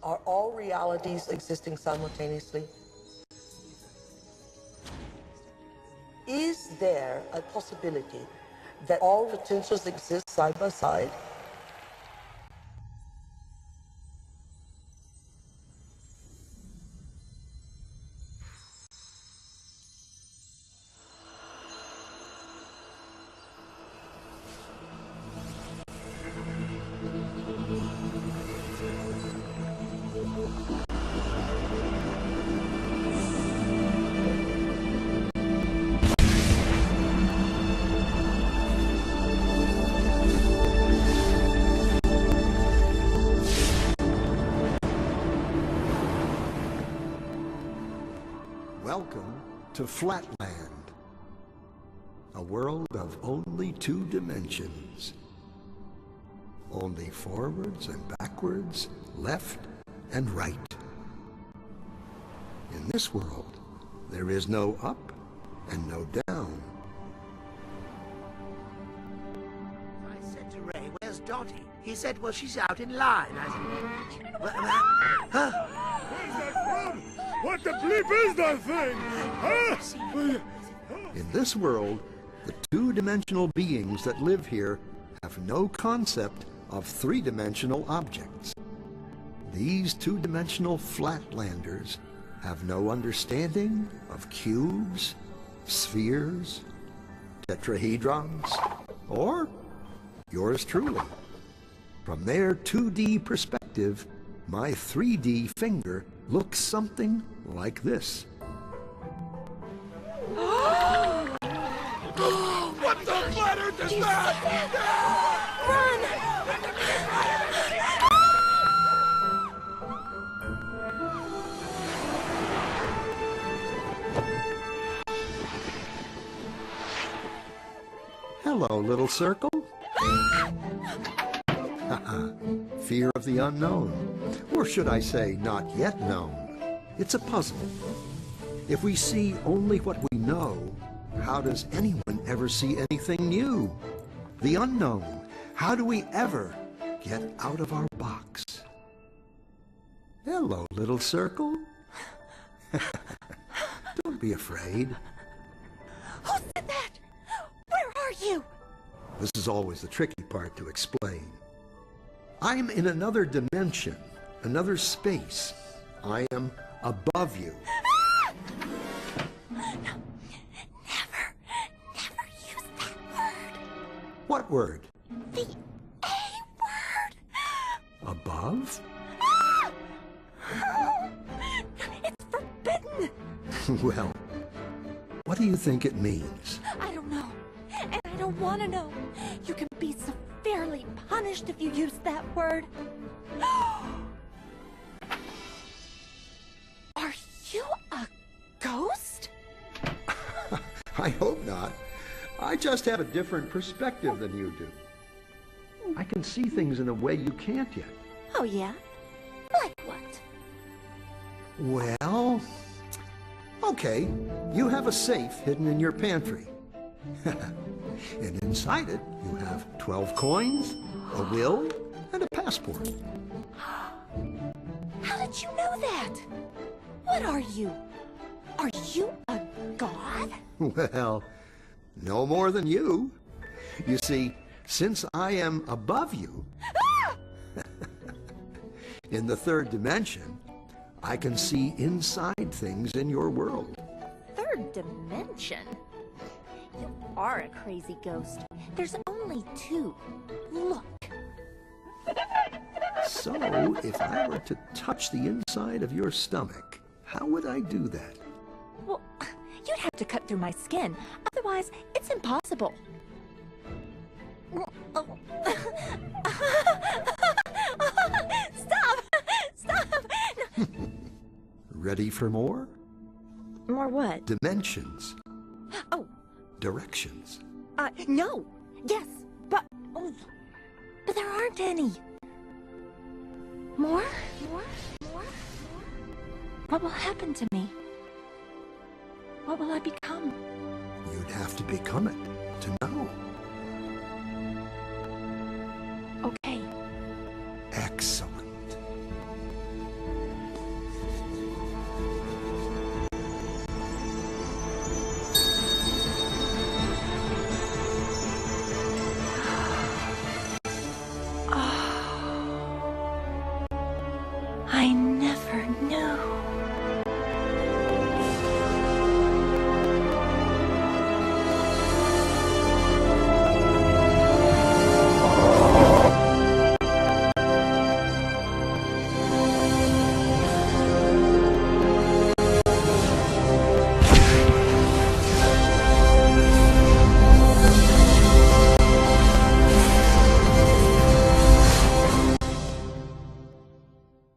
Are all realities existing simultaneously? Is there a possibility that all potentials exist side by side? Welcome to Flatland, a world of only two dimensions. Only forwards and backwards, left and right. In this world, there is no up and no down. I said to Ray, where's Dottie? He said, well, she's out in line. I said, Where's that from? What the bleep is that thing? Huh? In this world, the two-dimensional beings that live here have no concept of three-dimensional objects. These two-dimensional flatlanders have no understanding of cubes, spheres, tetrahedrons, or yours truly. From their 2D perspective, my 3D finger looks something like this. What the butter does that? Hello, little circle. Fear of the unknown. Or should I say, not yet known. It's a puzzle. If we see only what we know, how does anyone ever see anything new? The unknown. How do we ever get out of our box? Hello, little circle. Don't be afraid. Who said that? Where are you? This is always the tricky part to explain. I'm in another dimension, another space. I am above you. No, never use that word. What word? The A word. Above? It's forbidden. Well, what do you think it means? I don't know, and I don't want to know. You can be severely punished if you use that word. Are you a ghost? I hope not. I just have a different perspective than you do. I can see things in a way you can't yet. Oh, yeah? Like what? Well, okay, you have a safe hidden in your pantry. And inside it, you have 12 coins, a will, and a passport. How did you know that? What are you? Are you a god? Well, no more than you. You see, since I am above you, in the third dimension, I can see inside things in your world. Third dimension? You are a crazy ghost. There's only two. Look. So, if I were to touch the inside of your stomach, how would I do that? Well, you'd have to cut through my skin. Otherwise, it's impossible. Stop! Stop! Ready for more? More what? Dimensions. Oh. Directions. No. Yes, but there aren't any. More? What will happen to me? What will I become? You'd have to become it to know. Okay. Excellent.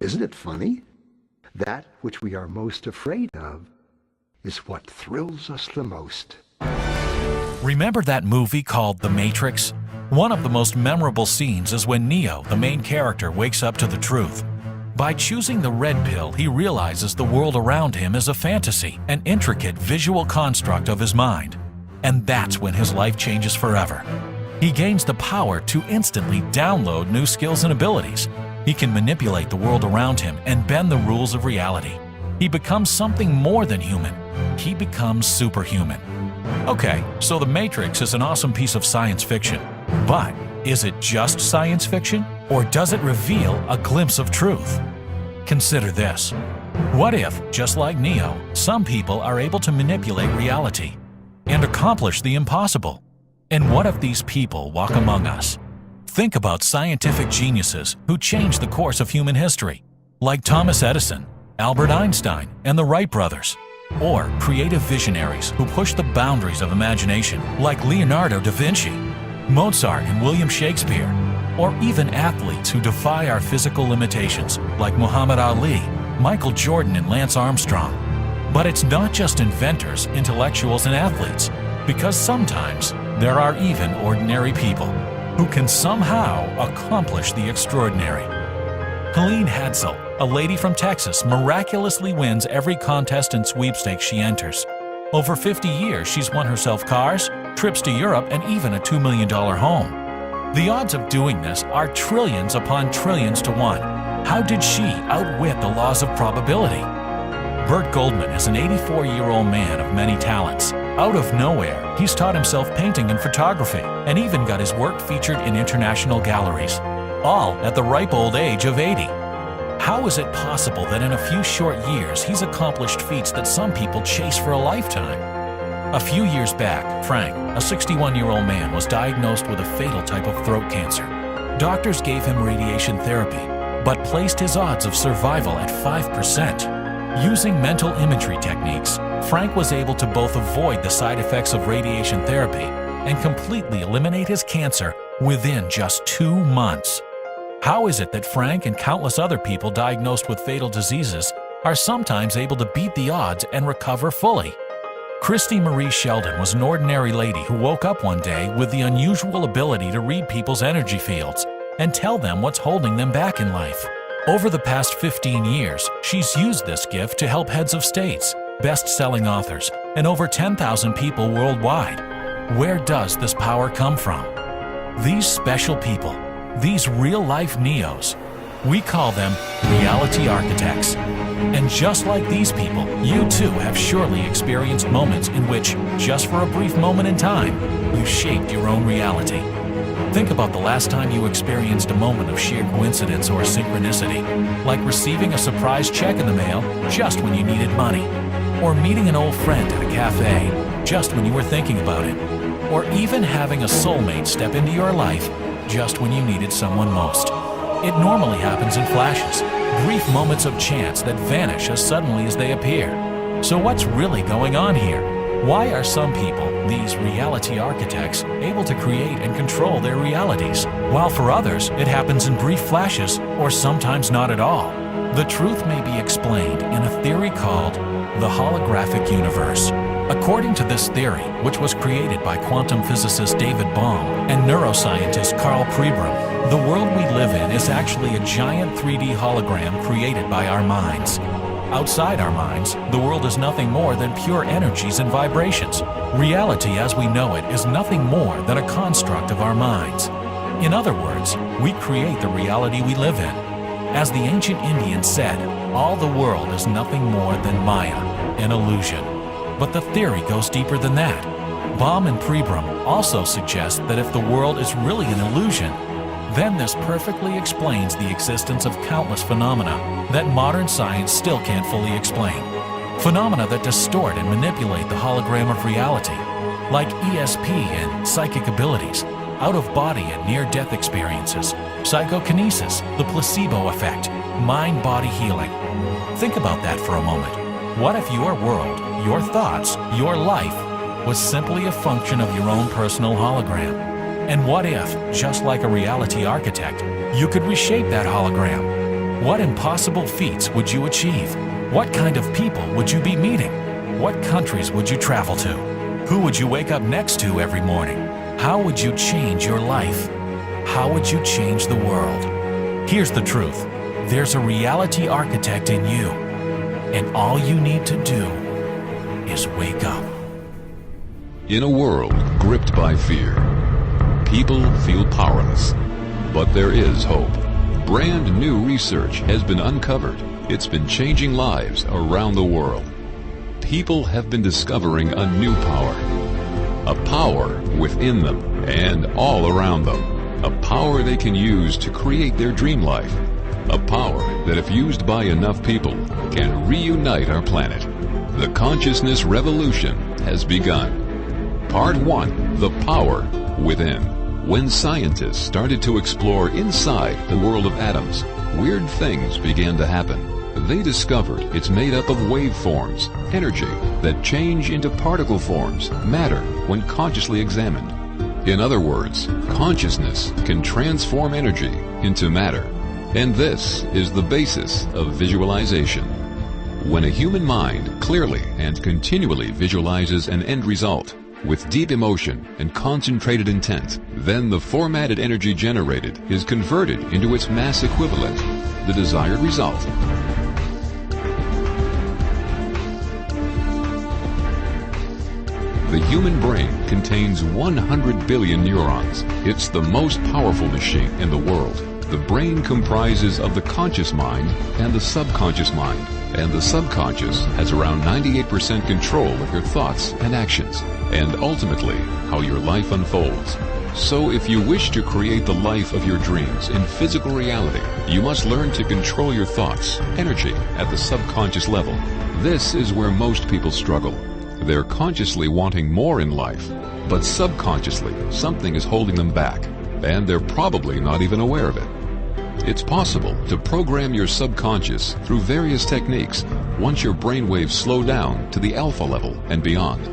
Isn't it funny? That which we are most afraid of is what thrills us the most. Remember that movie called The Matrix? One of the most memorable scenes is when Neo, the main character, wakes up to the truth. By choosing the red pill, he realizes the world around him is a fantasy, an intricate visual construct of his mind. And that's when his life changes forever. He gains the power to instantly download new skills and abilities. He can manipulate the world around him and bend the rules of reality. He becomes something more than human. He becomes superhuman. Okay, so The Matrix is an awesome piece of science fiction. But is it just science fiction, or does it reveal a glimpse of truth? Consider this. What if, just like Neo, some people are able to manipulate reality and accomplish the impossible? And what if these people walk among us? Think about scientific geniuses who changed the course of human history, like Thomas Edison, Albert Einstein, and the Wright brothers. Or creative visionaries who pushed the boundaries of imagination, like Leonardo da Vinci, Mozart, and William Shakespeare. Or even athletes who defy our physical limitations, like Muhammad Ali, Michael Jordan, and Lance Armstrong. But it's not just inventors, intellectuals, and athletes, because sometimes there are even ordinary people who can somehow accomplish the extraordinary. Helene Hadsel, a lady from Texas, miraculously wins every contest and sweepstakes she enters. Over 50 years, she's won herself cars, trips to Europe, and even a $2 million home. The odds of doing this are trillions upon trillions to one. How did she outwit the laws of probability? Burt Goldman is an 84-year-old man of many talents. Out of nowhere, he's taught himself painting and photography, and even got his work featured in international galleries, all at the ripe old age of 80. How is it possible that in a few short years he's accomplished feats that some people chase for a lifetime? A few years back, Frank, a 61-year-old man, was diagnosed with a fatal type of throat cancer. Doctors gave him radiation therapy, but placed his odds of survival at 5%. Using mental imagery techniques, Frank was able to both avoid the side effects of radiation therapy and completely eliminate his cancer within just 2 months. How is it that Frank and countless other people diagnosed with fatal diseases are sometimes able to beat the odds and recover fully? Christy Marie Sheldon was an ordinary lady who woke up one day with the unusual ability to read people's energy fields and tell them what's holding them back in life. Over the past 15 years, she's used this gift to help heads of states, best-selling authors, and over 10,000 people worldwide. Where does this power come from? These special people, these real-life Neos, we call them reality architects. And just like these people, you too have surely experienced moments in which, just for a brief moment in time, you shaped your own reality. Think about the last time you experienced a moment of sheer coincidence or synchronicity, like receiving a surprise check in the mail just when you needed money, or meeting an old friend at a cafe just when you were thinking about it, or even having a soulmate step into your life just when you needed someone most. It normally happens in flashes, brief moments of chance that vanish as suddenly as they appear. So what's really going on here? Why are some people, these reality architects, able to create and control their realities, while for others it happens in brief flashes or sometimes not at all? The truth may be explained in a theory called the holographic universe. According to this theory, which was created by quantum physicist David Bohm and neuroscientist Carl Pribram, the world we live in is actually a giant 3D hologram created by our minds. Outside our minds, the world is nothing more than pure energies and vibrations. Reality as we know it is nothing more than a construct of our minds. In other words, we create the reality we live in. As the ancient Indians said, all the world is nothing more than Maya, an illusion. But the theory goes deeper than that. Bohm and Pribram also suggest that if the world is really an illusion, then this perfectly explains the existence of countless phenomena that modern science still can't fully explain. Phenomena that distort and manipulate the hologram of reality, like ESP and psychic abilities, out-of-body and near-death experiences, psychokinesis, the placebo effect, mind-body healing. Think about that for a moment. What if your world, your thoughts, your life was simply a function of your own personal hologram? And what if, just like a reality architect, you could reshape that hologram? What impossible feats would you achieve? What kind of people would you be meeting? What countries would you travel to? Who would you wake up next to every morning? How would you change your life? How would you change the world? Here's the truth. There's a reality architect in you, and all you need to do is wake up. In a world gripped by fear, people feel powerless. But there is hope. Brand new research has been uncovered. It's been changing lives around the world. People have been discovering a new power. A power within them and all around them. A power they can use to create their dream life. A power that, if used by enough people, can reunite our planet. The consciousness revolution has begun. Part 1, The Power Within. When scientists started to explore inside the world of atoms, weird things began to happen. They discovered it's made up of waveforms, energy, that change into particle forms, matter, when consciously examined. In other words, consciousness can transform energy into matter. And this is the basis of visualization. When a human mind clearly and continually visualizes an end result, with deep emotion and concentrated intent, then the formatted energy generated is converted into its mass equivalent, the desired result. The human brain contains 100 billion neurons. It's the most powerful machine in the world. The brain comprises of the conscious mind and the subconscious mind, and the subconscious has around 98% control of your thoughts and actions, and ultimately how your life unfolds. So if you wish to create the life of your dreams in physical reality, you must learn to control your thoughts, energy at the subconscious level. This is where most people struggle. They're consciously wanting more in life, but subconsciously something is holding them back, and they're probably not even aware of it. It's possible to program your subconscious through various techniques once your brainwaves slow down to the alpha level and beyond.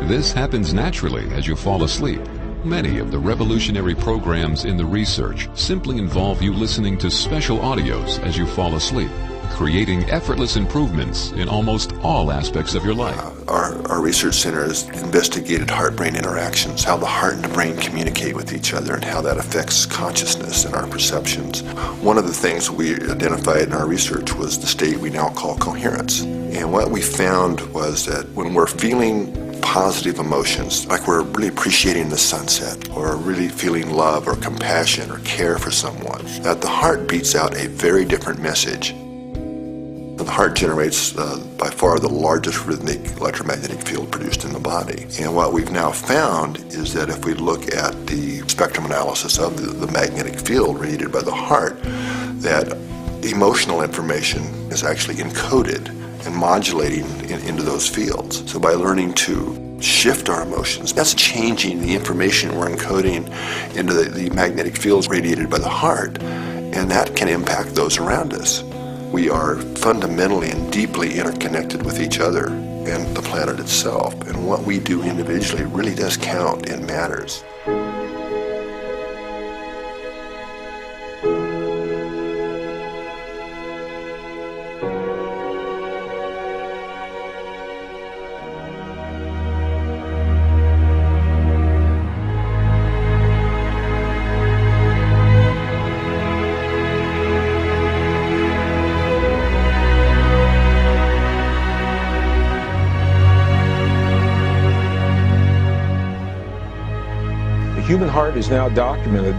This happens naturally as you fall asleep. Many of the revolutionary programs in the research simply involve you listening to special audios as you fall asleep, creating effortless improvements in almost all aspects of your life. Our research center has investigated heart-brain interactions, how the heart and the brain communicate with each other, and how that affects consciousness and our perceptions. One of the things we identified in our research was the state we now call coherence. And what we found was that when we're feeling positive emotions, like we're really appreciating the sunset, or really feeling love or compassion or care for someone, that the heart beats out a very different message. The heart generates by far the largest rhythmic electromagnetic field produced in the body. And what we've now found is that if we look at the spectrum analysis of the magnetic field radiated by the heart, that emotional information is actually encoded and modulating into those fields. So by learning to shift our emotions, that's changing the information we're encoding into the magnetic fields radiated by the heart, and that can impact those around us. We are fundamentally and deeply interconnected with each other and the planet itself, and what we do individually really does count and matters. The human heart is now documented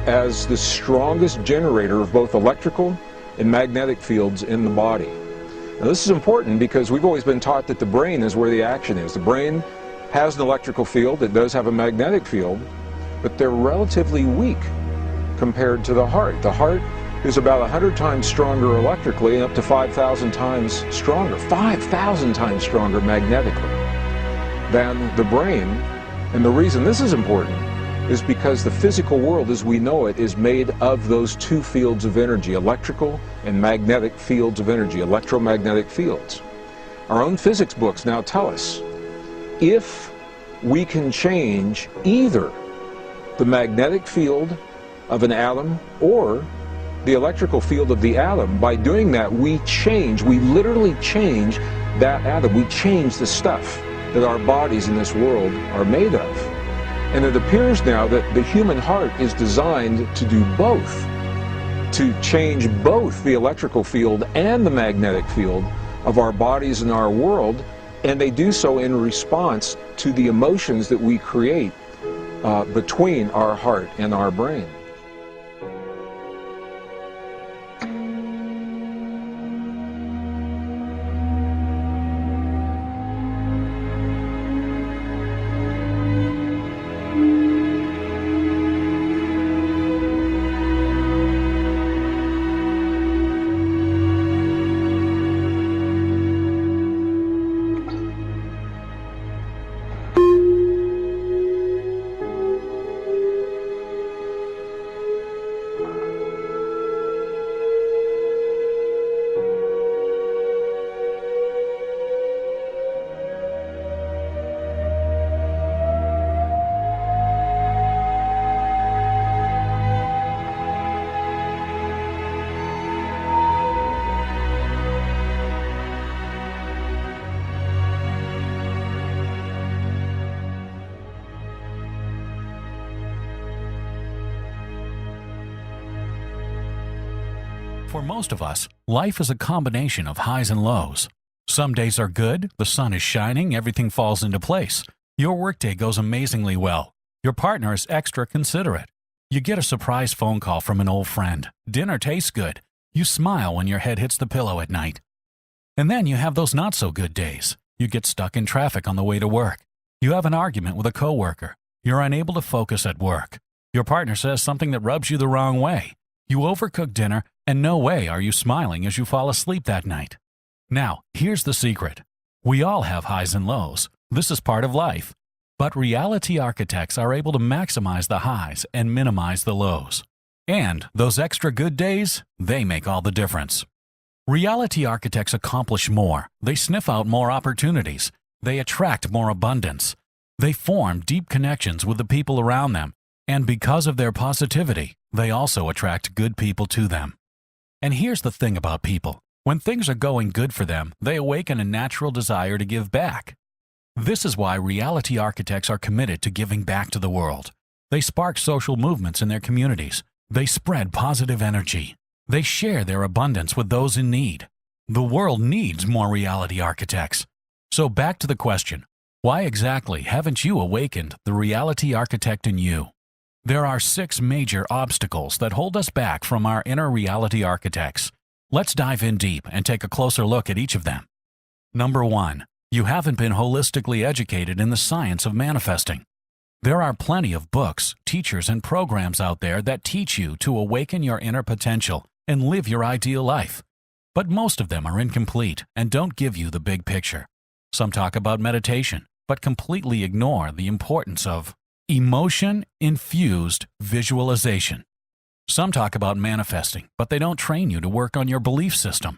as the strongest generator of both electrical and magnetic fields in the body. Now this is important because we've always been taught that the brain is where the action is. The brain has an electrical field, it does have a magnetic field, but they're relatively weak compared to the heart. The heart is about 100 times stronger electrically and up to 5,000 times stronger, 5,000 times stronger magnetically than the brain. And the reason this is important is because the physical world as we know it is made of those two fields of energy, electrical and magnetic fields of energy, electromagnetic fields. Our own physics books now tell us if we can change either the magnetic field of an atom or the electrical field of the atom. By doing that, we literally change that atom. We change the stuff that our bodies in this world are made of. And it appears now that the human heart is designed to do both, to change both the electrical field and the magnetic field of our bodies and our world, and they do so in response to the emotions that we create between our heart and our brain. For most of us, life is a combination of highs and lows. Some days are good, the sun is shining, everything falls into place. Your workday goes amazingly well. Your partner is extra considerate. You get a surprise phone call from an old friend. Dinner tastes good. You smile when your head hits the pillow at night. And then you have those not-so-good days. You get stuck in traffic on the way to work. You have an argument with a coworker. You're unable to focus at work. Your partner says something that rubs you the wrong way. You overcook dinner, and no way are you smiling as you fall asleep that night. Now, here's the secret. We all have highs and lows. This is part of life. But reality architects are able to maximize the highs and minimize the lows. And those extra good days, they make all the difference. Reality architects accomplish more. They sniff out more opportunities. They attract more abundance. They form deep connections with the people around them. And because of their positivity, they also attract good people to them. And here's the thing about people. When things are going good for them, they awaken a natural desire to give back. This is why reality architects are committed to giving back to the world. They spark social movements in their communities. They spread positive energy. They share their abundance with those in need. The world needs more reality architects. So back to the question, why exactly haven't you awakened the reality architect in you? There are 6 major obstacles that hold us back from our inner reality architects. Let's dive in deep and take a closer look at each of them. Number 1. You haven't been holistically educated in the science of manifesting. There are plenty of books, teachers, and programs out there that teach you to awaken your inner potential and live your ideal life. But most of them are incomplete and don't give you the big picture. Some talk about meditation, but completely ignore the importance of emotion-infused visualization. Some talk about manifesting, but they don't train you to work on your belief system.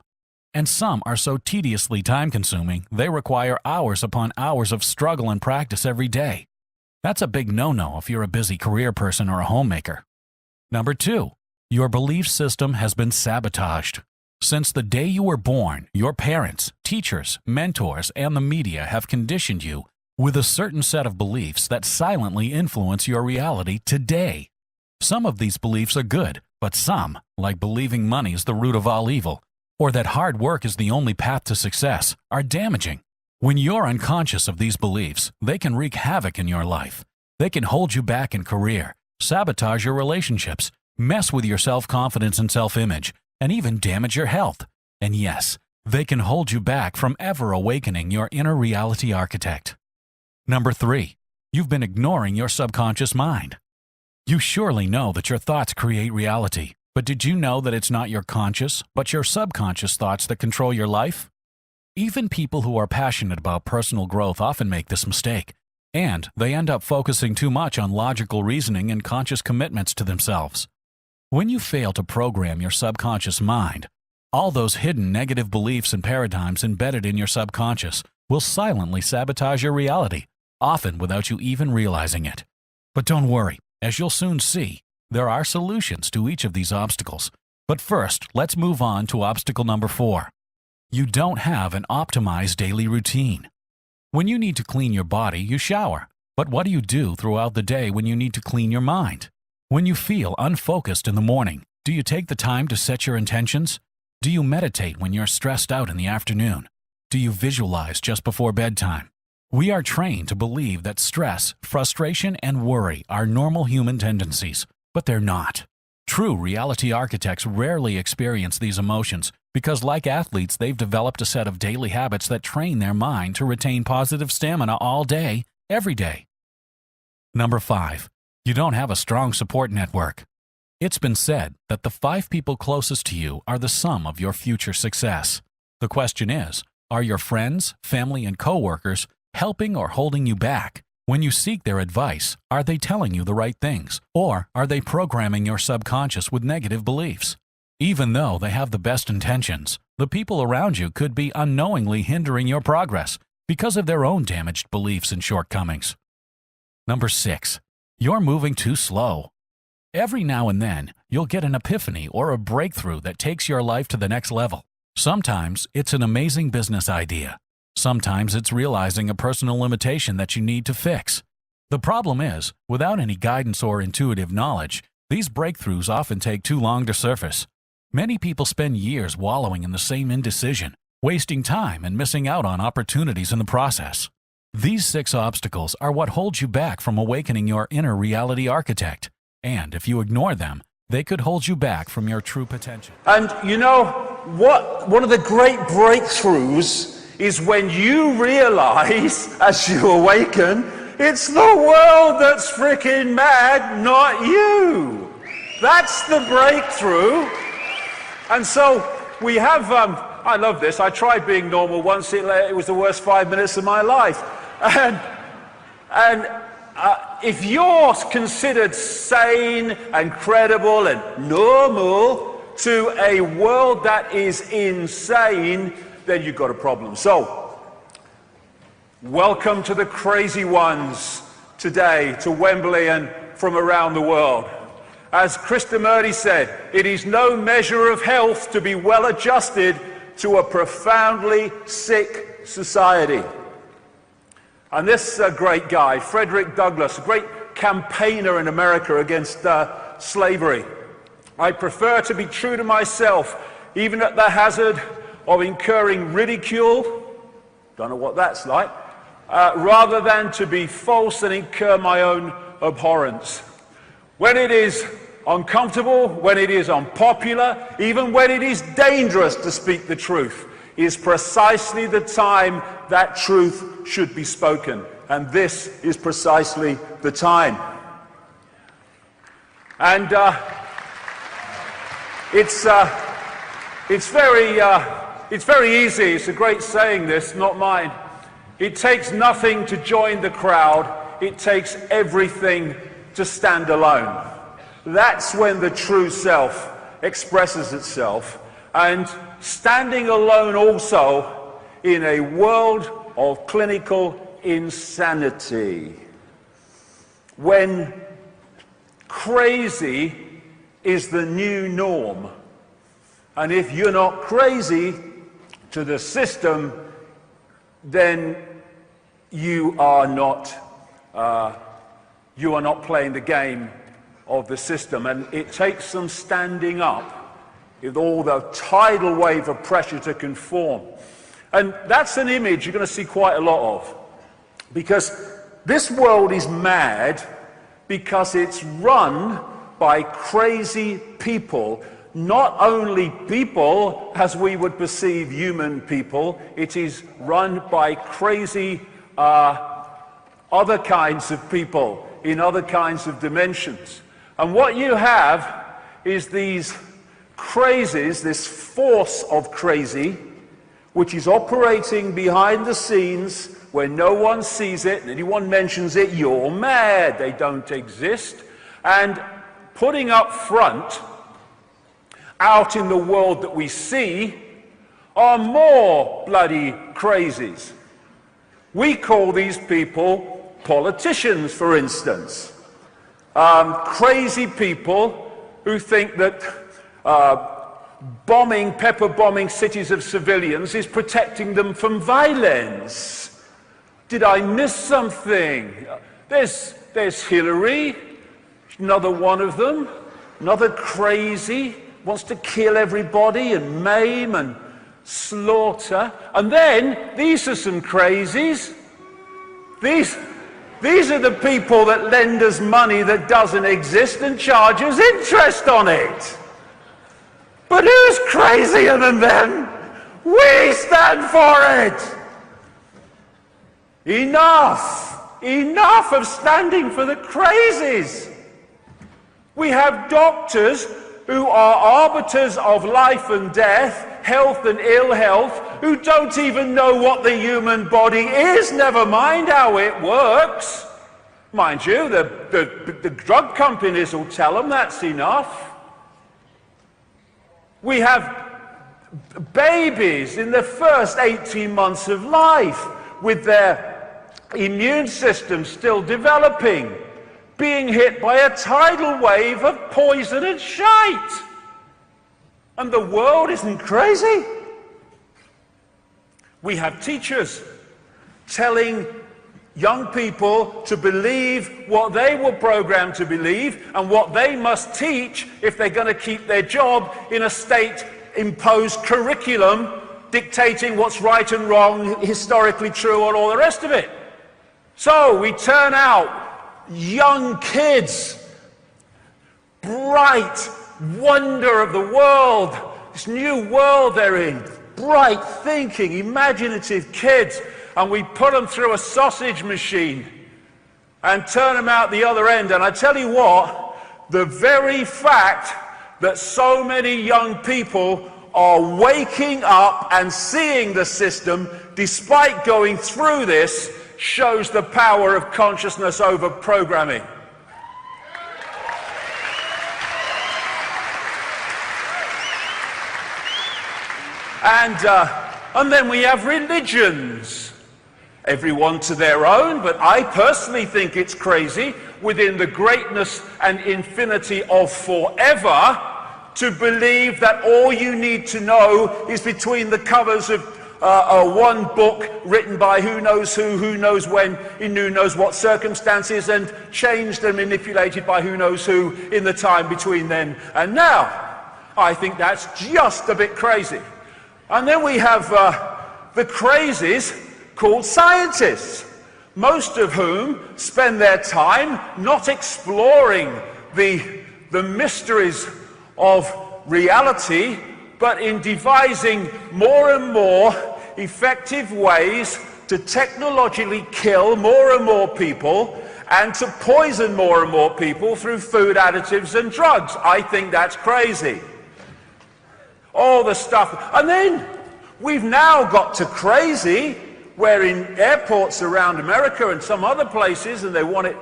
And some are so tediously time-consuming, they require hours upon hours of struggle and practice every day. That's a big no-no if you're a busy career person or a homemaker. Number 2, your belief system has been sabotaged. Since the day you were born, your parents, teachers, mentors, and the media have conditioned you with a certain set of beliefs that silently influence your reality today. Some of these beliefs are good, but some, like believing money is the root of all evil, or that hard work is the only path to success, are damaging. When you're unconscious of these beliefs, they can wreak havoc in your life. They can hold you back in career, sabotage your relationships, mess with your self-confidence and self-image, and even damage your health. And yes, they can hold you back from ever awakening your inner reality architect. Number 3, you've been ignoring your subconscious mind. You surely know that your thoughts create reality, but did you know that it's not your conscious, but your subconscious thoughts that control your life? Even people who are passionate about personal growth often make this mistake, and they end up focusing too much on logical reasoning and conscious commitments to themselves. When you fail to program your subconscious mind, all those hidden negative beliefs and paradigms embedded in your subconscious will silently sabotage your reality, often without you even realizing it. But don't worry, as you'll soon see, there are solutions to each of these obstacles, But first, let's move on to obstacle number 4. You don't have an optimized daily routine. When you need to clean your body, you shower. But what do you do throughout the day when you need to clean your mind? When you feel unfocused in the morning, do you take the time to set your intentions? Do you meditate when you're stressed out in the afternoon? Do you visualize just before bedtime? We are trained to believe that stress, frustration, and worry are normal human tendencies, but they're not. True reality architects rarely experience these emotions because, like athletes, they've developed a set of daily habits that train their mind to retain positive stamina all day, every day. Number 5. You don't have a strong support network. It's been said that the 5 people closest to you are the sum of your future success. The question is, are your friends, family, and coworkers helping or holding you back? When you seek their advice, are they telling you the right things, or are they programming your subconscious with negative beliefs? Even though they have the best intentions, the people around you could be unknowingly hindering your progress because of their own damaged beliefs and shortcomings. Number 6. You're moving too slow. Every now and then, you'll get an epiphany or a breakthrough that takes your life to the next level. Sometimes it's an amazing business idea. Sometimes it's realizing a personal limitation that you need to fix. The problem is, without any guidance or intuitive knowledge, these breakthroughs often take too long to surface. Many people spend years wallowing in the same indecision, wasting time and missing out on opportunities in the process. These 6 obstacles are what holds you back from awakening your inner reality architect, and if you ignore them, they could hold you back from your true potential. And you know what? One of the great breakthroughs is when you realize, as you awaken, it's the world that's freaking mad, not you. That's the breakthrough. And so we have, I love this, I tried being normal once, it was the worst 5 minutes of my life. And if you're considered sane and credible and normal to a world that is insane, then you've got a problem. So, welcome to the crazy ones today, to Wembley and from around the world. As Krishnamurti said, it is no measure of health to be well adjusted to a profoundly sick society. And this great guy, Frederick Douglass, a great campaigner in America against slavery. I prefer to be true to myself, even at the hazard of incurring ridicule, don't know what that's like, rather than to be false and incur my own abhorrence. When it is uncomfortable, when it is unpopular, even when it is dangerous to speak the truth, is precisely the time that truth should be spoken. And this is precisely the time. And it's very easy. It's a great saying, this, not mine. It takes nothing to join the crowd. It takes everything to stand alone. That's when the true self expresses itself. And standing alone also in a world of clinical insanity. When crazy is the new norm. And if you're not crazy to the system, then you are not playing the game of the system. And it takes some standing up with all the tidal wave of pressure to conform. And that's an image you're going to see quite a lot of. Because this world is mad because it's run by crazy people. Not only people as we would perceive human people, it is run by crazy other kinds of people in other kinds of dimensions. And what you have is these crazies, this force of crazy, which is operating behind the scenes where no one sees it, and anyone mentions it, you're mad, they don't exist, and putting up front, out in the world that we see, are more bloody crazies. We call these people politicians, for instance. Crazy people who think that pepper bombing cities of civilians is protecting them from violence. Did I miss something? There's Hillary, another one of them, another crazy, wants to kill everybody and maim and slaughter. And then, these are some crazies. These are the people that lend us money that doesn't exist and charge us interest on it. But who's crazier than them? We stand for it! Enough! Enough of standing for the crazies! We have doctors who are arbiters of life and death, health and ill health, who don't even know what the human body is, never mind how it works. Mind you, the drug companies will tell them that's enough. We have babies in the first 18 months of life with their immune system still developing, being hit by a tidal wave of poison and shite. And the world isn't crazy. We have teachers telling young people to believe what they were programmed to believe and what they must teach if they're going to keep their job in a state-imposed curriculum dictating what's right and wrong, historically true, and all the rest of it. So we turn out young kids, bright wonder of the world, this new world they're in, bright thinking, imaginative kids, and we put them through a sausage machine and turn them out the other end. And I tell you what, the very fact that so many young people are waking up and seeing the system despite going through this shows the power of consciousness over programming. And then we have religions. Everyone to their own, but I personally think it's crazy within the greatness and infinity of forever to believe that all you need to know is between the covers of one book written by who knows when, in who knows what circumstances, and changed and manipulated by who knows who in the time between then and now. I think that's just a bit crazy. And then we have the crazies called scientists, most of whom spend their time not exploring the mysteries of reality, but in devising more and more effective ways to technologically kill more and more people and to poison more and more people through food additives and drugs. I think that's crazy. All the stuff. And then we've now got to crazy where in airports around America and some other places, and they want it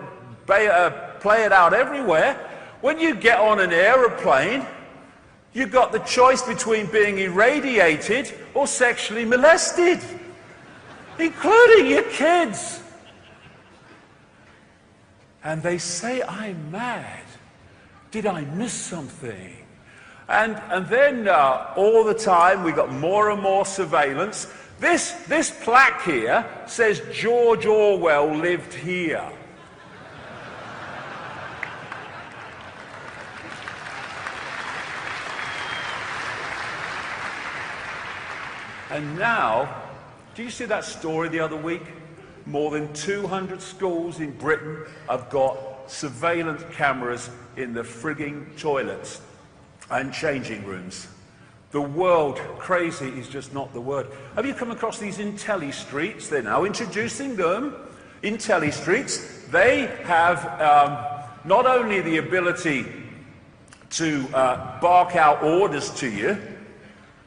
play it out everywhere, when you get on an aeroplane, you've got the choice between being irradiated or sexually molested, including your kids. And they say, I'm mad. Did I miss something? And then all the time we got more and more surveillance. This plaque here says George Orwell lived here. And now, do you see that story the other week? More than 200 schools in Britain have got surveillance cameras in the frigging toilets and changing rooms. The world, crazy is just not the word. Have you come across these IntelliStreets? They're now introducing them. IntelliStreets, they have not only the ability to bark out orders to you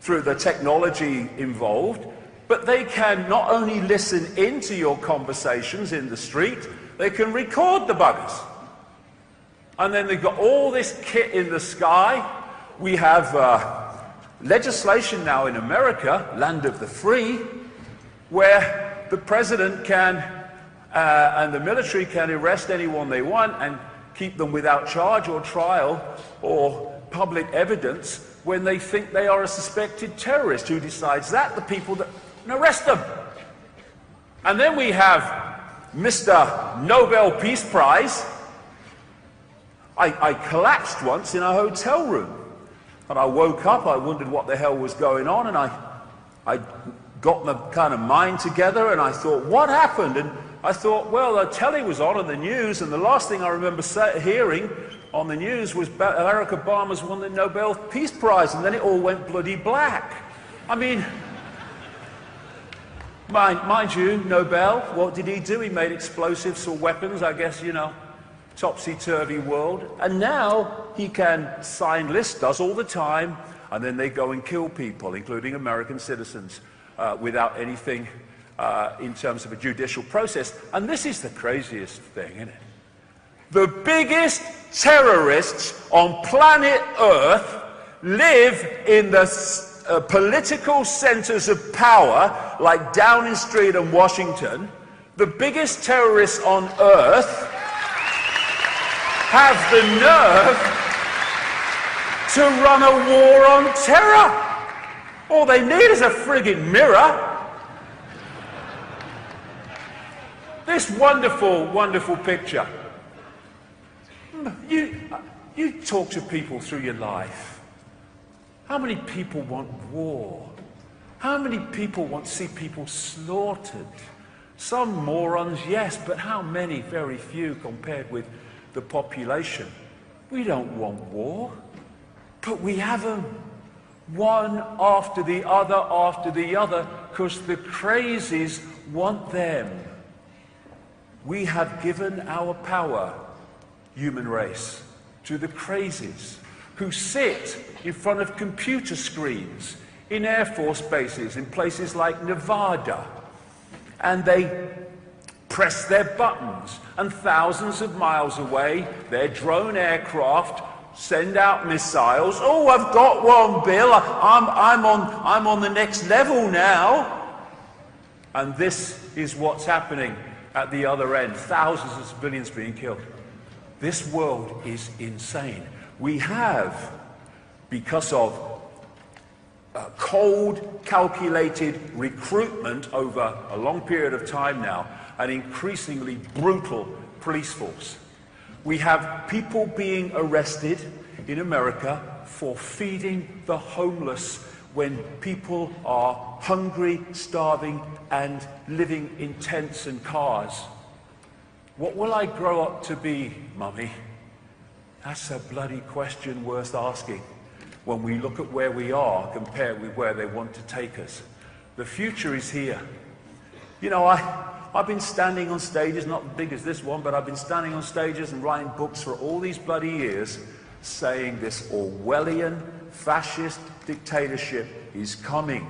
through the technology involved, but they can not only listen into your conversations in the street, they can record the buggers. And then they've got all this kit in the sky. We have legislation now in America, land of the free, where the president can and the military can arrest anyone they want and keep them without charge or trial or public evidence when they think they are a suspected terrorist. Who decides that? The people that arrest them. And then we have Mr. Nobel Peace Prize. I collapsed once in a hotel room. And I woke up, I wondered what the hell was going on, and I got my kind of mind together, and I thought, what happened? And I thought, well, the telly was on the news, and the last thing I remember hearing on the news was Barack Obama's won the Nobel Peace Prize, and then it all went bloody black. I mean, mind you, Nobel, what did he do? He made explosives or weapons, I guess, you know, topsy-turvy world. And now he can sign lists, does all the time, and then they go and kill people, including American citizens, without anything in terms of a judicial process. And this is the craziest thing, isn't it? The biggest terrorists on planet Earth live in the political centers of power, like Downing Street and Washington. The biggest terrorists on Earth have the nerve to run a war on terror. All they need is a friggin' mirror. This wonderful, wonderful picture. You talk to people through your life. How many people want war? How many people want to see people slaughtered? Some morons, yes, but how many? Very few compared with the population. We don't want war, but we have them. One after the other, because the crazies want them. We have given our power, human race, to the crazies who sit in front of computer screens in Air Force bases in places like Nevada, and they press their buttons, and thousands of miles away, their drone aircraft send out missiles. Oh, I've got one, Bill. I'm on the next level now. And this is what's happening at the other end. Thousands of civilians being killed. This world is insane. We have, because of cold, calculated recruitment over a long period of time now, an increasingly brutal police force. We have people being arrested in America for feeding the homeless when people are hungry, starving, and living in tents and cars. What will I grow up to be, Mummy? That's a bloody question worth asking when we look at where we are compared with where they want to take us. The future is here. You know, I've been standing on stages, not as big as this one, but I've been standing on stages and writing books for all these bloody years saying this Orwellian fascist dictatorship is coming.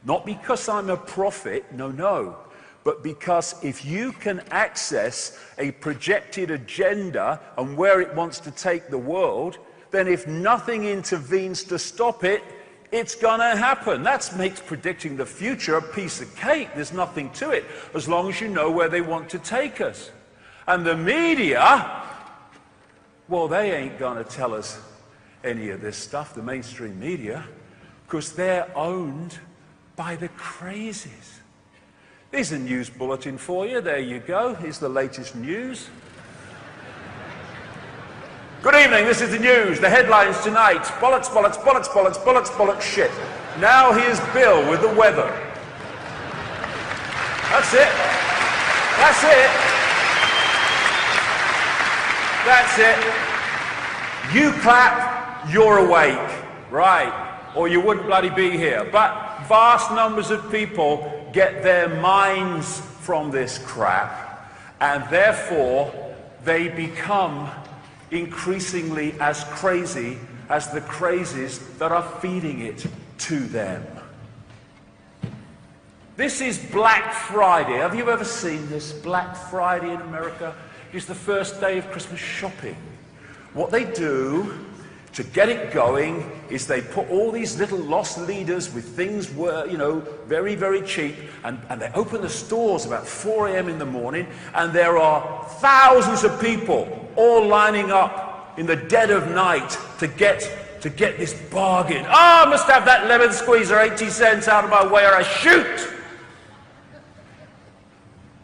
Not because I'm a prophet, no, but because if you can access a projected agenda and where it wants to take the world, then if nothing intervenes to stop it, it's gonna happen. That makes predicting the future a piece of cake. There's nothing to it, as long as you know where they want to take us. And the media, well, they ain't gonna tell us any of this stuff, the mainstream media, because they're owned by the crazies. Here's a news bulletin for you. There you go. Here's the latest news. Good evening, this is the news. The headlines tonight. Bollocks, bollocks, bollocks, bollocks, bollocks, bollocks, shit. Now here's Bill with the weather. That's it. That's it. That's it. You clap, you're awake. Right. Or you wouldn't bloody be here. But vast numbers of people get their minds from this crap, and therefore they become increasingly as crazy as the crazies that are feeding it to them. This is Black Friday. Have you ever seen this? Black Friday in America is the first day of Christmas shopping. What they do to get it going is they put all these little lost leaders with things, you know, very, very cheap, and they open the stores about 4 a.m. in the morning, and there are thousands of people all lining up in the dead of night to get to get this bargain. I must have that lemon squeezer 80 cents out of my way or I shoot.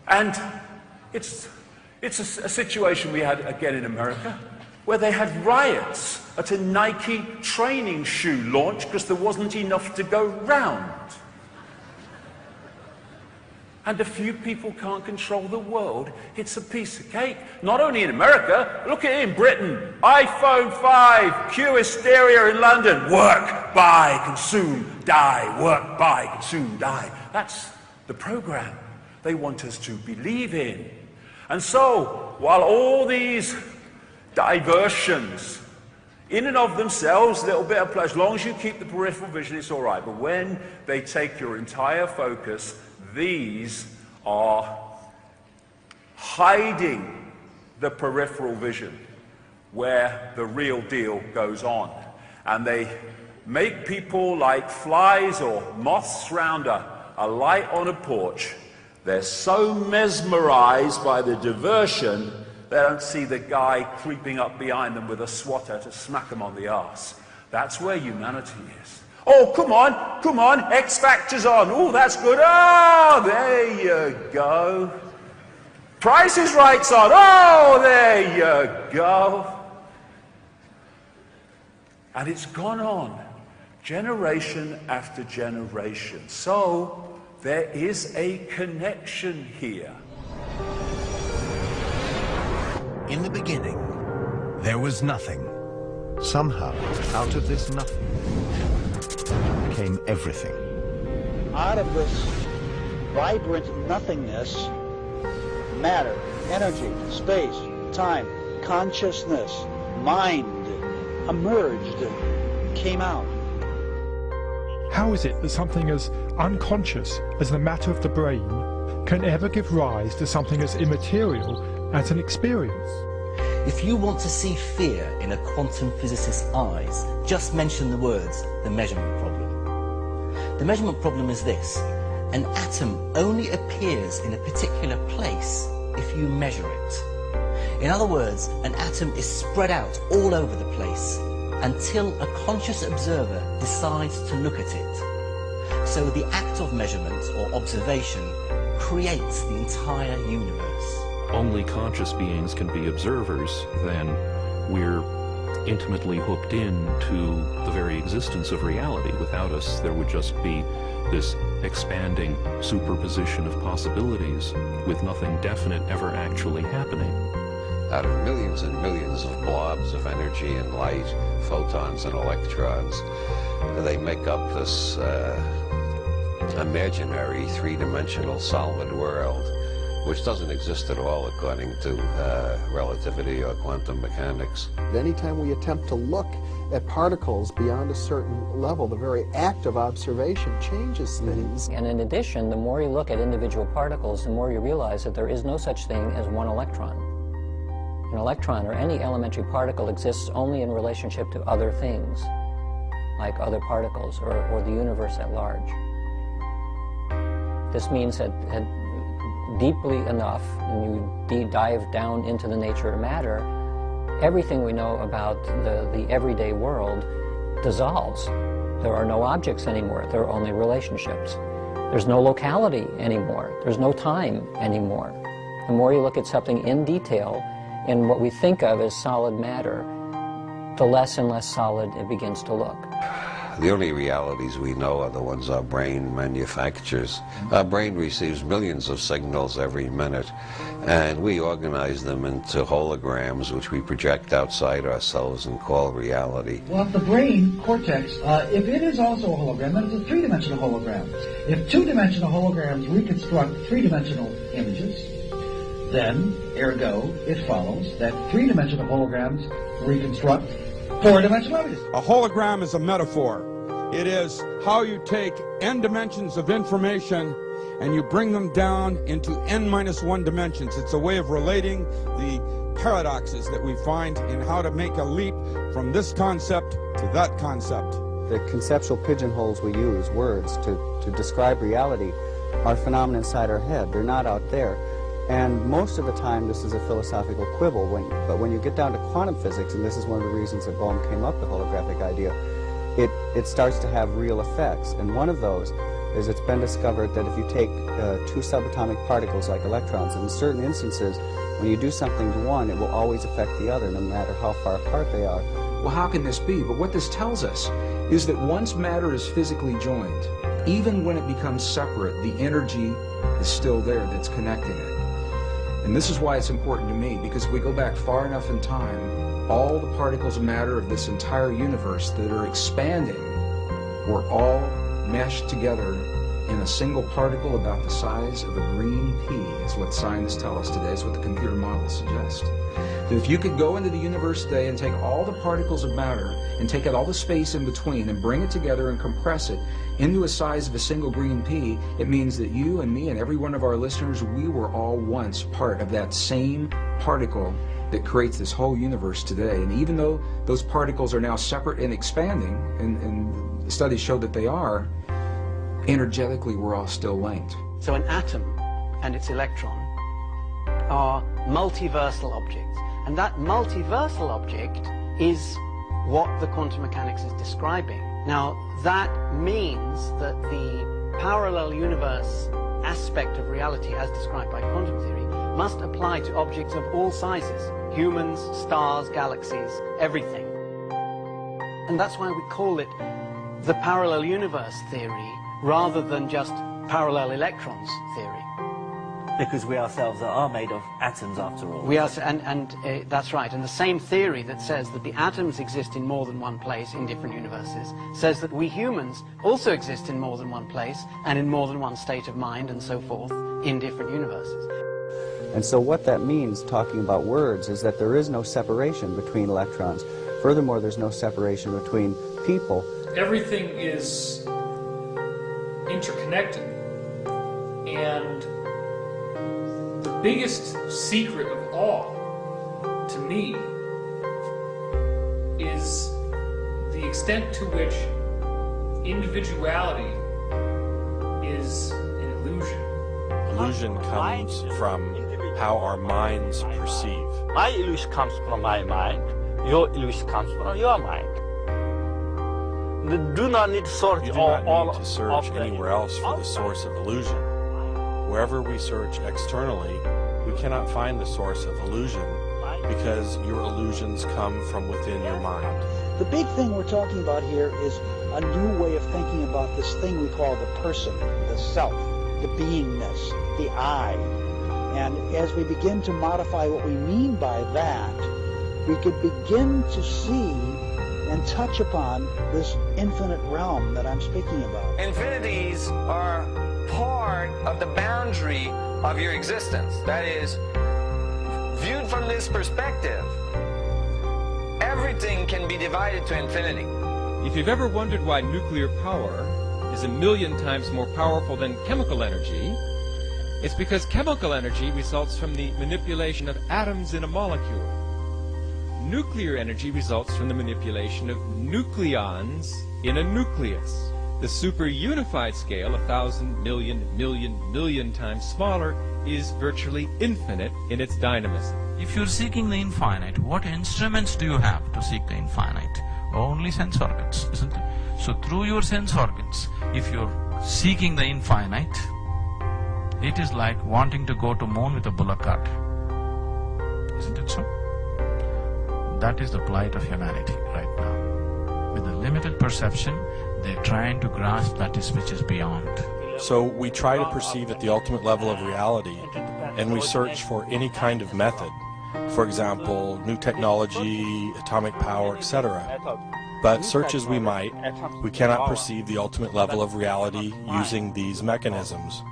And it's a situation we had again in America where they had riots at a Nike training shoe launch because there wasn't enough to go round. And a few people can't control the world. It's a piece of cake. Not only in America, look at it in Britain. iPhone 5, Q Hysteria in London. Work, buy, consume, die. Work, buy, consume, die. That's the program they want us to believe in. And so, while all these diversions, in and of themselves, a little bit of pleasure, as long as you keep the peripheral vision, it's all right. But when they take your entire focus, these are hiding the peripheral vision where the real deal goes on. And they make people like flies or moths round a light on a porch. They're so mesmerized by the diversion, they don't see the guy creeping up behind them with a swatter to smack them on the arse. That's where humanity is. Oh, come on, X Factor's on. Oh, that's good. Oh, there you go. Price is Right's on. Oh, there you go. And it's gone on, generation after generation. So, there is a connection here. In the beginning, there was nothing. Somehow, out of this nothing, came everything. Out of this vibrant nothingness, matter, energy, space, time, consciousness, mind emerged, came out. How is it that something as unconscious as the matter of the brain can ever give rise to something as immaterial as an experience? If you want to see fear in a quantum physicist's eyes, just mention the words, the measurement problem. The measurement problem is this: an atom only appears in a particular place if you measure it. In other words, an atom is spread out all over the place until a conscious observer decides to look at it. So the act of measurement or observation creates the entire universe. Only conscious beings can be observers, then we're intimately hooked into the very existence of reality. Without us, there would just be this expanding superposition of possibilities with nothing definite ever actually happening. Out of millions and millions of blobs of energy and light, photons and electrons, they make up this imaginary three-dimensional solid world, which doesn't exist at all according to relativity or quantum mechanics. Anytime we attempt to look at particles beyond a certain level, the very act of observation changes things. And in addition, the more you look at individual particles, the more you realize that there is no such thing as one electron. An electron, or any elementary particle, exists only in relationship to other things, like other particles or the universe at large. This means that deeply enough, when you dive down into the nature of matter, everything we know about the everyday world dissolves. There are no objects anymore. There are only relationships. There's no locality anymore. There's no time anymore. The more you look at something in detail, in what we think of as solid matter, the less and less solid it begins to look. The only realities we know are the ones our brain manufactures. Our brain receives millions of signals every minute, and we organize them into holograms, which we project outside ourselves and call reality. Well, the brain cortex, if it is also a hologram, then it's a three-dimensional hologram. If two-dimensional holograms reconstruct three-dimensional images, then, ergo, it follows that three-dimensional holograms reconstruct four-dimensional images. A hologram is a metaphor. It is how you take n dimensions of information and you bring them down into n-1 dimensions. It's a way of relating the paradoxes that we find in how to make a leap from this concept to that concept. The conceptual pigeonholes we use, words, to describe reality, are phenomena inside our head. They're not out there. And most of the time this is a philosophical quibble, but when you get down to quantum physics, and this is one of the reasons that Bohm came up with the holographic idea, it starts to have real effects. And one of those is it's been discovered that if you take two subatomic particles like electrons, in certain instances, when you do something to one, it will always affect the other, no matter how far apart they are. Well, how can this be? But what this tells us is that once matter is physically joined, even when it becomes separate, the energy is still there that's connecting it. And this is why it's important to me, because if we go back far enough in time, all the particles of matter of this entire universe that are expanding were all meshed together in a single particle about the size of a green pea, is what scientists tell us today, is what the computer models suggest. That if you could go into the universe today and take all the particles of matter and take out all the space in between and bring it together and compress it into a size of a single green pea, it means that you and me and every one of our listeners, we were all once part of that same particle that creates this whole universe today. And even though those particles are now separate and expanding, and the studies show that they are, energetically we're all still linked. So an atom and its electron are multiversal objects. And that multiversal object is what the quantum mechanics is describing. Now, that means that the parallel universe aspect of reality as described by quantum theory must apply to objects of all sizes. Humans, stars, galaxies, everything. And that's why we call it the parallel universe theory rather than just parallel electrons theory. Because we ourselves are made of atoms after all. We are, that's right. And the same theory that says that the atoms exist in more than one place in different universes says that we humans also exist in more than one place and in more than one state of mind and so forth in different universes. And so what that means, talking about words, is that there is no separation between electrons. Furthermore, there's no separation between people. Everything is interconnected, and the biggest secret of all, to me, is the extent to which individuality is an illusion. Illusion comes from how our minds perceive. My illusion comes from my mind. Your illusion comes from your mind. You do not need to search anywhere else for the source of illusion. Wherever we search externally, we cannot find the source of illusion because your illusions come from within your mind. The big thing we're talking about here is a new way of thinking about this thing we call the person, the self, the beingness, the I. And as we begin to modify what we mean by that, we could begin to see and touch upon this infinite realm that I'm speaking about. Infinities are part of the boundary of your existence. That is, viewed from this perspective, everything can be divided to infinity. If you've ever wondered why nuclear power is 1,000,000 times more powerful than chemical energy, it's because chemical energy results from the manipulation of atoms in a molecule. Nuclear energy results from the manipulation of nucleons in a nucleus. The super-unified scale, 1,000 million times smaller, is virtually infinite in its dynamism. If you're seeking the infinite, what instruments do you have to seek the infinite? Only sense organs, isn't it? So through your sense organs, if you're seeking the infinite, it is like wanting to go to moon with a bullock cart. Isn't it so? That is the plight of humanity right now. With a limited perception, they're trying to grasp that which is beyond. So we try to perceive at the ultimate level of reality, and we search for any kind of method. For example, new technology, atomic power, etc. But search as we might, we cannot perceive the ultimate level of reality using these mechanisms.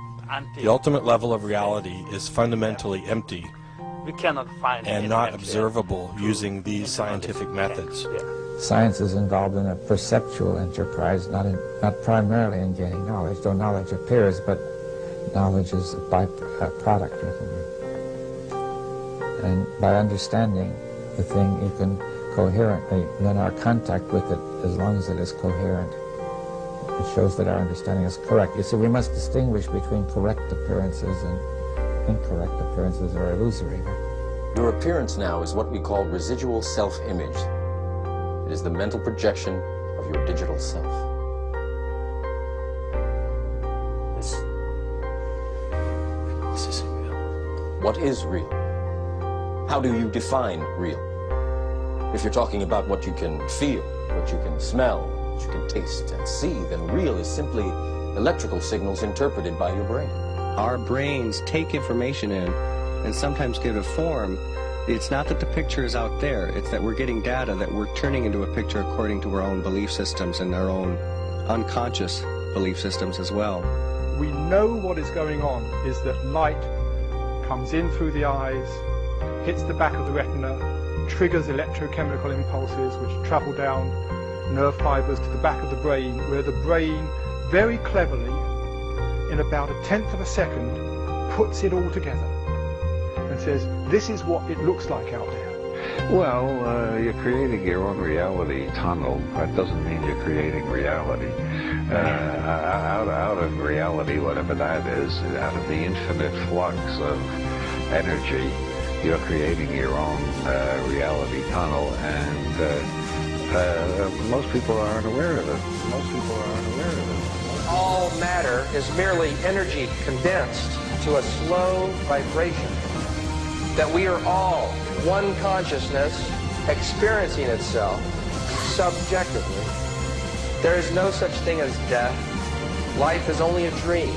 The ultimate level of reality is fundamentally empty and not observable using these scientific methods. Science is involved in a perceptual enterprise, not primarily in gaining knowledge, though knowledge appears, but knowledge is a byproduct. And by understanding the thing, you can coherently, then our contact with it, as long as it is coherent, it shows that our understanding is correct. You see, we must distinguish between correct appearances incorrect appearances are illusory. Your appearance now is what we call residual self-image. It is the mental projection of your digital self. This isn't real. What is real? How do you define real? If you're talking about what you can feel, what you can smell, what you can taste and see, then real is simply electrical signals interpreted by your brain. Our brains take information in and sometimes give it a form. It's not that the picture is out there, it's that we're getting data that we're turning into a picture according to our own belief systems and our own unconscious belief systems as well. We know what is going on is that light comes in through the eyes, hits the back of the retina, triggers electrochemical impulses which travel down nerve fibers to the back of the brain, where the brain very cleverly, in about 1/10 of a second, puts it all together and says, this is what it looks like out there. Well, you're creating your own reality tunnel. That doesn't mean you're creating reality. Out of reality, whatever that is, out of the infinite flux of energy, you're creating your own reality tunnel, and most people aren't aware of it. Most people aren't aware of it. All matter is merely energy condensed to a slow vibration. That we are all one consciousness experiencing itself subjectively. There is no such thing as death. Life is only a dream.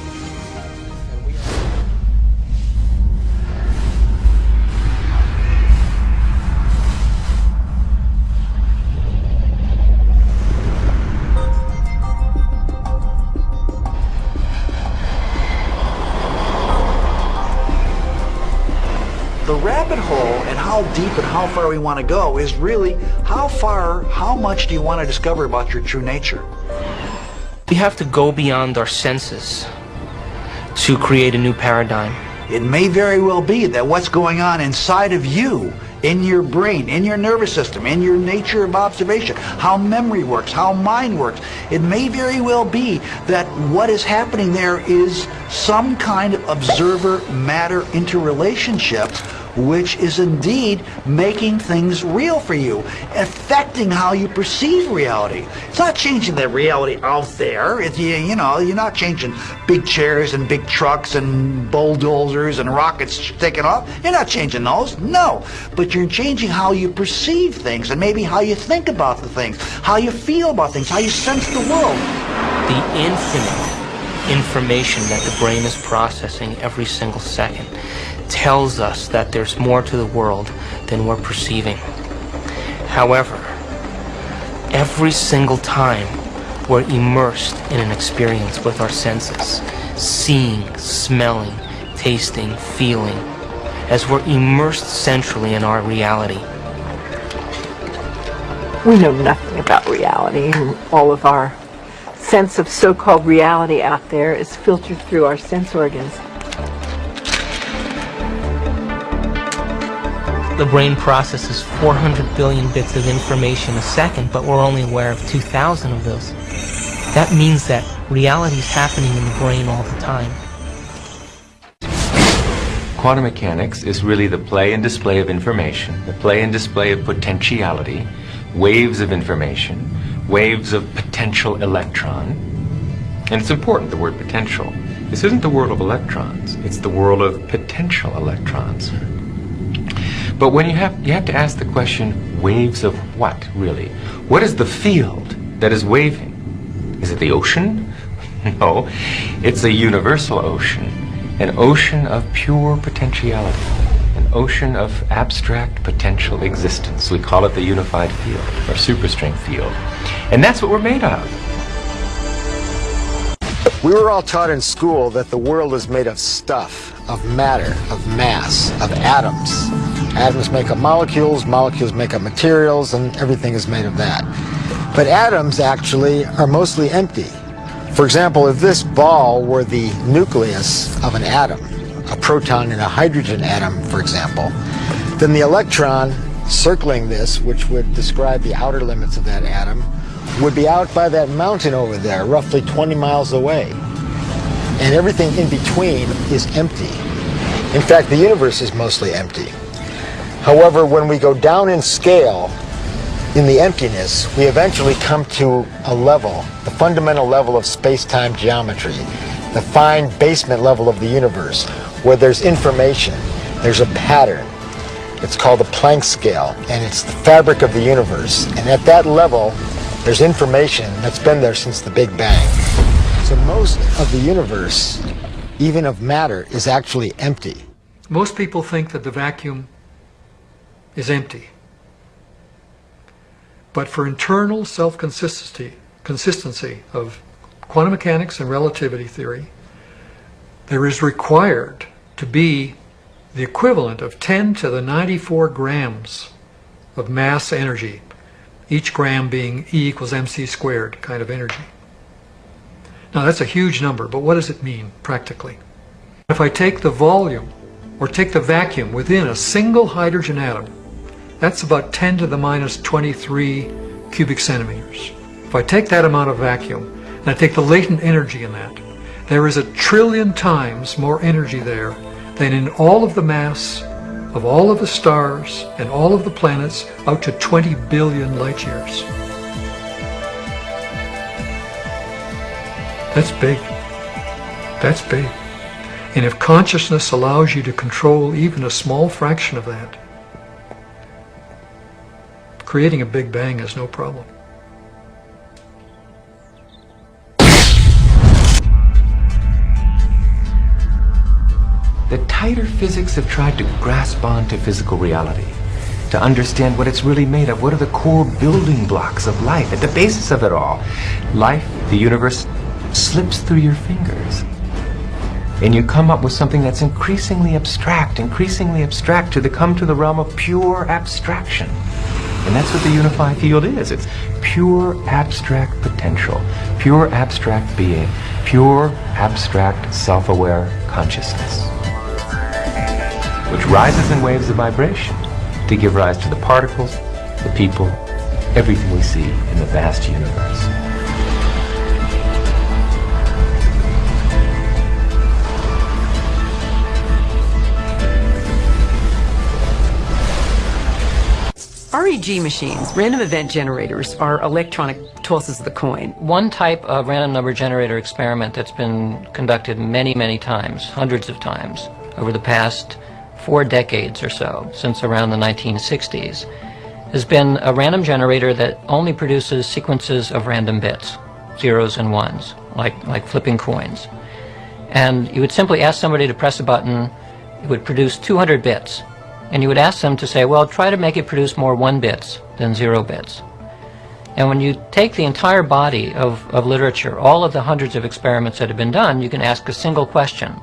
The rabbit hole and how deep and how far we want to go is really how much do you want to discover about your true nature? We have to go beyond our senses to create a new paradigm. It may very well be that what's going on inside of you, in your brain, in your nervous system, in your nature of observation, how memory works, how mind works, it may very well be that what is happening there is some kind of observer-matter interrelationship which is indeed making things real for you, affecting how you perceive reality. It's not changing the reality out there. You know, you're not changing big chairs and big trucks and bulldozers and rockets taking off. You're not changing those, no. But you're changing how you perceive things and maybe how you think about the things, how you feel about things, how you sense the world. The infinite information that the brain is processing every single second tells us that there's more to the world than we're perceiving. However, every single time we're immersed in an experience with our senses, seeing, smelling, tasting, feeling, as we're immersed centrally in our reality. We know nothing about reality, and all of our sense of so-called reality out there is filtered through our sense organs. The brain processes 400 billion bits of information a second, but we're only aware of 2,000 of those. That means that reality is happening in the brain all the time. Quantum mechanics is really the play and display of information, the play and display of potentiality, waves of information, waves of potential electron. And it's important, the word potential. This isn't the world of electrons, it's the world of potential electrons. But when you have to ask the question, waves of what, really? What is the field that is waving? Is it the ocean? No, it's a universal ocean, an ocean of pure potentiality, an ocean of abstract potential existence. We call it the unified field, or superstring field. And that's what we're made of. We were all taught in school that the world is made of stuff, of matter, of mass, of atoms. Atoms make up molecules, molecules make up materials, and everything is made of that. But atoms actually are mostly empty. For example, if this ball were the nucleus of an atom, a proton and a hydrogen atom, for example, then the electron circling this, which would describe the outer limits of that atom, would be out by that mountain over there, roughly 20 miles away. And everything in between is empty. In fact, the universe is mostly empty. However, when we go down in scale in the emptiness, we eventually come to a level, the fundamental level of space-time geometry, the fine basement level of the universe, where there's information, there's a pattern. It's called the Planck scale, and it's the fabric of the universe. And at that level, there's information that's been there since the Big Bang. So most of the universe, even of matter, is actually empty. Most people think that the vacuum is empty. But for internal self-consistency of quantum mechanics and relativity theory, there is required to be the equivalent of 10 to the 94 grams of mass energy, each gram being E equals mc squared kind of energy. Now that's a huge number, but what does it mean practically? If I take the volume, or take the vacuum within a single hydrogen atom, that's about 10 to the minus 23 cubic centimeters. If I take that amount of vacuum, and I take the latent energy in that, there is 1 trillion times more energy there than in all of the mass of all of the stars and all of the planets out to 20 billion light years. That's big. That's big. And if consciousness allows you to control even a small fraction of that, creating a Big Bang is no problem. The tighter physics have tried to grasp onto physical reality, to understand what it's really made of. What are the core building blocks of life? At the basis of it all, life, the universe, slips through your fingers. And you come up with something that's increasingly abstract to come to the realm of pure abstraction. And that's what the unified field is. It's pure abstract potential, pure abstract being, pure abstract self-aware consciousness, which rises in waves of vibration to give rise to the particles, the people, everything we see in the vast universe. REG machines, random event generators, are electronic tosses of the coin. One type of random number generator experiment that's been conducted many, many times, hundreds of times, over the past 4 decades or so, since around the 1960s, has been a random generator that only produces sequences of random bits, zeros and ones, like flipping coins. And you would simply ask somebody to press a button, it would produce 200 bits. And you would ask them to say, well, try to make it produce more 1 bits than 0 bits. And when you take the entire body of literature, all of the hundreds of experiments that have been done, you can ask a single question.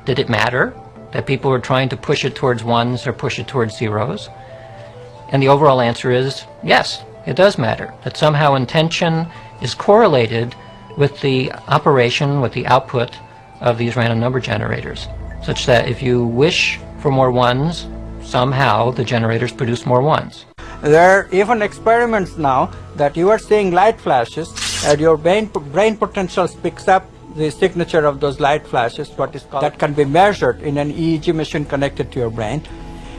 Did it matter that people were trying to push it towards ones or push it towards zeros? And the overall answer is yes, it does matter. That somehow intention is correlated with the operation, with the output of these random number generators, such that if you wish for more ones, somehow the generators produce more ones. There are even experiments now that you are seeing light flashes and your brain potential picks up the signature of those light flashes, what is called, that can be measured in an EEG machine connected to your brain.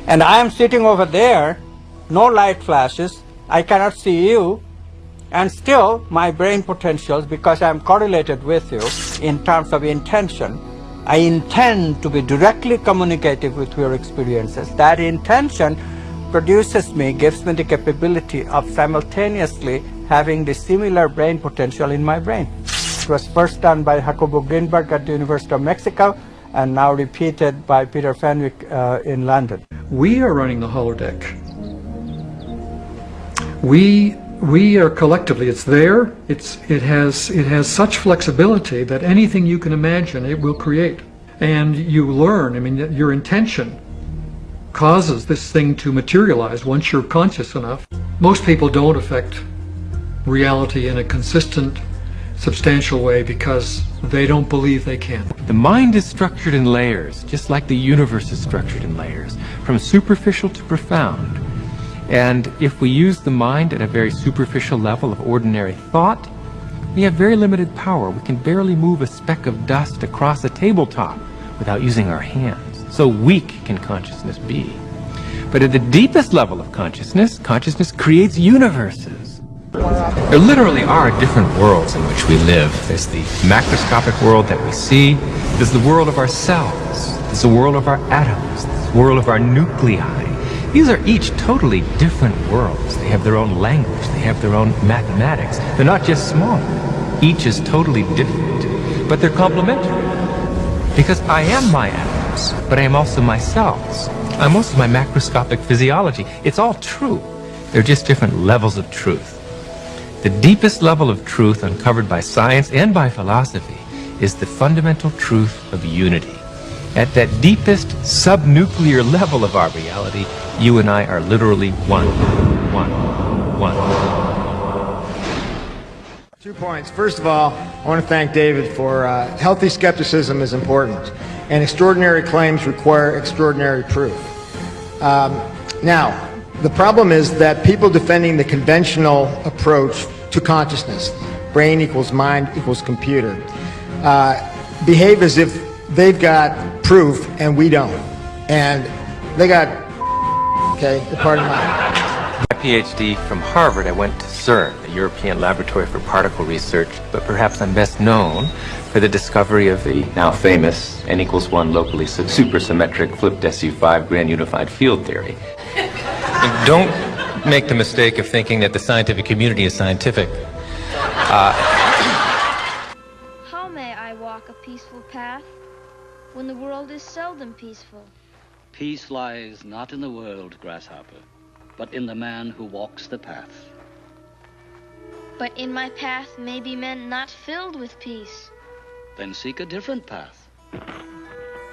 And I am sitting over there, no light flashes, I cannot see you, and still my brain potentials, because I am correlated with you in terms of intention, I intend to be directly communicative with your experiences. That intention produces me, gives me the capability of simultaneously having the similar brain potential in my brain. It was first done by Jacobo Greenberg at the University of Mexico and now repeated by Peter Fenwick in London. We are running the holodeck. We are collectively, it's there, it has such flexibility that anything you can imagine it will create. And you learn, I mean, your intention causes this thing to materialize once you're conscious enough. Most people don't affect reality in a consistent, substantial way because they don't believe they can. The mind is structured in layers, just like the universe is structured in layers, from superficial to profound. And if we use the mind at a very superficial level of ordinary thought, we have very limited power. We can barely move a speck of dust across a tabletop without using our hands. So weak can consciousness be. But at the deepest level of consciousness, consciousness creates universes. There literally are different worlds in which we live. There's the macroscopic world that we see. There's the world of our cells. There's the world of our atoms. There's the world of our nuclei. These are each totally different worlds. They have their own language. They have their own mathematics. They're not just small. Each is totally different, but they're complementary. Because I am my atoms, but I am also my cells. I'm also my macroscopic physiology. It's all true. They're just different levels of truth. The deepest level of truth uncovered by science and by philosophy is the fundamental truth of unity. At that deepest subnuclear level of our reality, you and I are literally one. 2 points. First of all, I want to thank David for healthy skepticism is important, and extraordinary claims require extraordinary proof. Now, the problem is that people defending the conventional approach to consciousness, brain equals mind equals computer, behave as if they've got proof and we don't. And they got, okay, pardon my PhD from Harvard, I went to CERN, the European Laboratory for Particle Research, but perhaps I'm best known for the discovery of the now famous N=1 locally supersymmetric flipped SU5 grand unified field theory. And don't make the mistake of thinking that the scientific community is scientific. How may I walk a peaceful path when the world is seldom peaceful? Peace lies not in the world, grasshopper, but in the man who walks the path. But in my path may be men not filled with peace. Then seek a different path.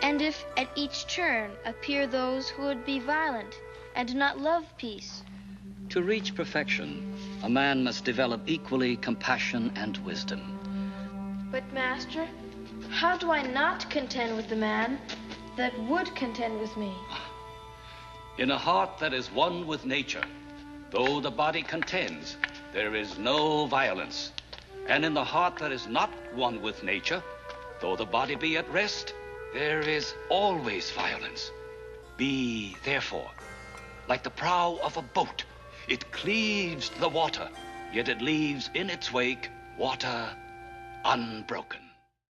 And if at each turn appear those who would be violent and do not love peace? To reach perfection, a man must develop equally compassion and wisdom. But, Master, how do I not contend with the man that would contend with me? In a heart that is one with nature, though the body contends, there is no violence. And in the heart that is not one with nature, though the body be at rest, there is always violence. Be, therefore, like the prow of a boat. It cleaves the water, yet it leaves in its wake water unbroken.